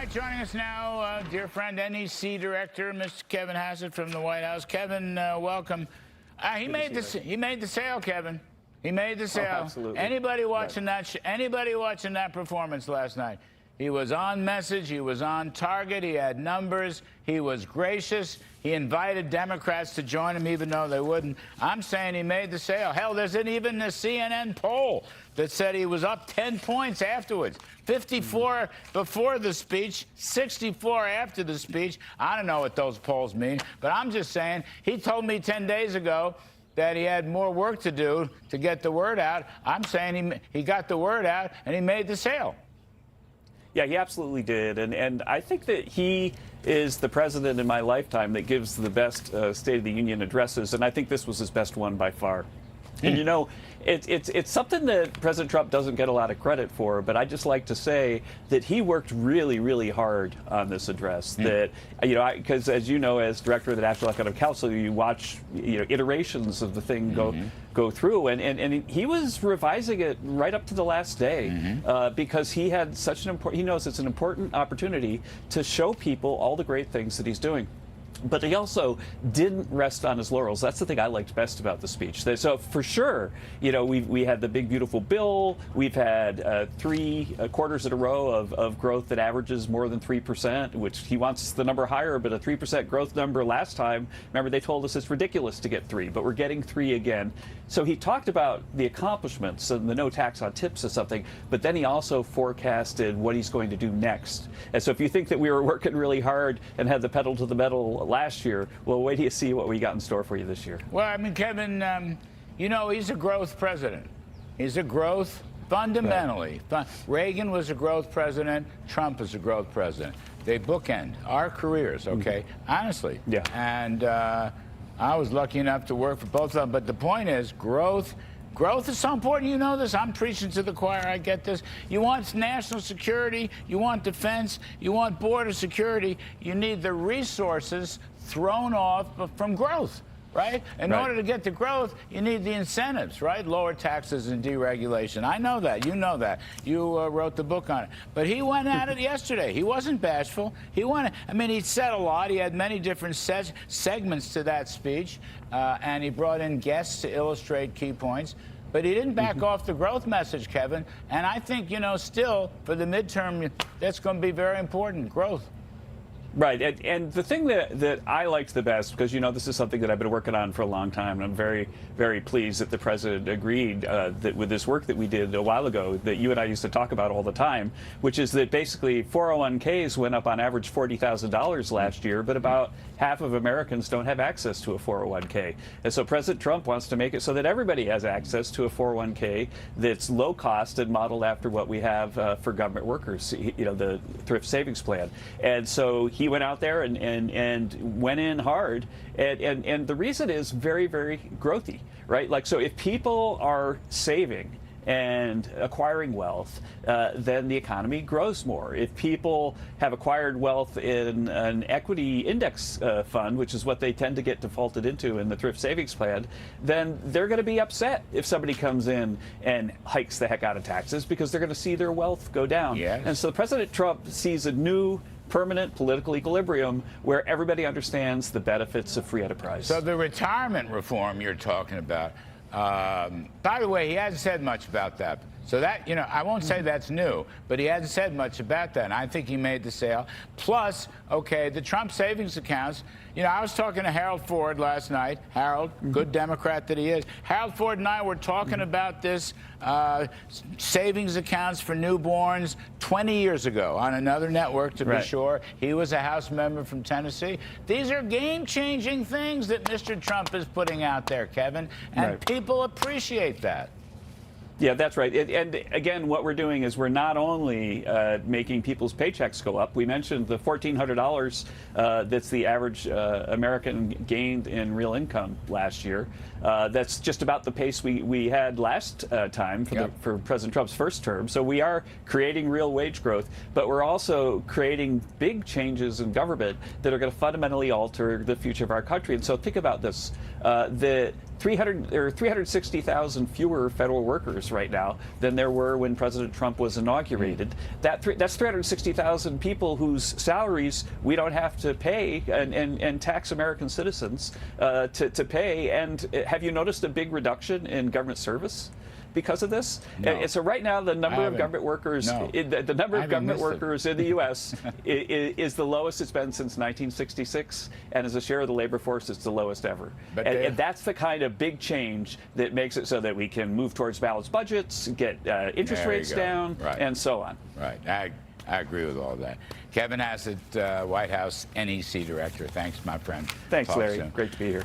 right, joining us now, dear friend, NEC Director, Mr. Kevin Hassett from the White House. Kevin, welcome. He made the sale, Kevin. He made the sale. Oh, absolutely. Anybody watching that performance last night? He was on message. He was on target. He had numbers. He was gracious. He invited Democrats to join him, even though they wouldn't. I'm saying he made the sale. Hell, there's even a CNN poll that said he was up 10 points afterwards. 54 before the speech, 64 after the speech. I don't know what those polls mean, but I'm just saying he told me 10 days ago that he had more work to do to get the word out. I'm saying he got the word out and he made the sale. Yeah, he absolutely did. And I think that he is the president in my lifetime that gives the best State of the Union addresses. And I think this was his best one by far. And, you know, it's something that President Trump doesn't get a lot of credit for, but I just like to say that he worked really, really hard on this address. That, you know, because as you know, as director of the National Economic Council, you watch, you know, iterations of the thing go through, and he was revising it right up to the last day because he had such an important, he knows it's an important opportunity to show people all the great things that he's doing. But he also didn't rest on his laurels. That's the thing I liked best about the speech. So for sure, you know, we had the big, beautiful bill. We've had 3 quarters in a row of growth that averages more than 3%, which he wants the number higher, but a 3% growth number last time, remember they told us it's ridiculous to get 3, but we're getting 3 again. So he talked about the accomplishments and the no tax on tips or something, but then he also forecasted what he's going to do next. And so if you think that we were working really hard and had the pedal to the metal last year, well, wait till you see what we got in store for you this year. Well, I mean, Kevin, you know, he's a growth president. He's a growth, fundamentally. Right. Reagan was a growth president. Trump is a growth president. They bookend our careers, okay? Honestly. Yeah. And I was lucky enough to work for both of them. But the point is, growth is so important. You know this. I'm preaching to the choir. I get this. You want national security. You want defense. You want border security. You need the resources thrown off from growth, right? In order to get the growth, you need the incentives, right? Lower taxes and deregulation. I know that. You know that. You wrote the book on it. But he went at it yesterday. He wasn't bashful. He went. I mean, he said a lot. He had many different segments to that speech, and he brought in guests to illustrate key points. But he didn't back off the growth message, Kevin. And I think, you know, still, for the midterm, that's going to be very important, growth. Right, and the thing that I liked the best, because, you know, this is something that I've been working on for a long time, and I'm very, very pleased that the president agreed that with this work that we did a while ago that you and I used to talk about all the time, which is that basically 401ks went up on average $40,000 last year, but about half of Americans don't have access to a 401k. And so President Trump wants to make it so that everybody has access to a 401k that's low cost and modeled after what we have for government workers, you know, the thrift savings plan. And so he went out there and went in hard, and the reason is very, very growthy, right? Like, so if people are saving and acquiring wealth, then the economy grows more. If people have acquired wealth in an equity index fund, which is what they tend to get defaulted into in the thrift savings plan, then they're going to be upset if somebody comes in and hikes the heck out of taxes because they're going to see their wealth go down. Yes. And so President Trump sees a new permanent political equilibrium where everybody understands the benefits of free enterprise. So the retirement reform you're talking about, by the way, he hasn't said much about that. So that, you know, I won't say that's new, but he hasn't said much about that. And I think he made the sale. Plus, okay, the Trump savings accounts. You know, I was talking to Harold Ford last night. Harold, good Democrat that he is. Harold Ford and I were talking about this savings accounts for newborns 20 years ago on another network, to be sure. He was a House member from Tennessee. These are game-changing things that Mr. Trump is putting out there, Kevin, and people appreciate that. Yeah, that's right. And again, what we're doing is we're not only making people's paychecks go up. We mentioned the $1,400 that's the average American gained in real income last year. That's just about the pace we had last time for President Trump's first term. So we are creating real wage growth, but we're also creating big changes in government that are going to fundamentally alter the future of our country. And so think about this. the 360,000 fewer federal workers right now than there were when President Trump was inaugurated. That's 360,000 people whose salaries we don't have to pay and tax American citizens to pay. And have you noticed a big reduction in government service because of this? No. And so right now, the number of government workers, the number of government workers in the U.S. is the lowest it's been since 1966, and as a share of the labor force, it's the lowest ever. And that's the kind of big change that makes it so that we can move towards balanced budgets, get interest rates down, and so on. Right. I agree with all that. Kevin Hassett, White House NEC Director. Thanks, my friend. Thanks, Talk Larry. soon. Great to be here.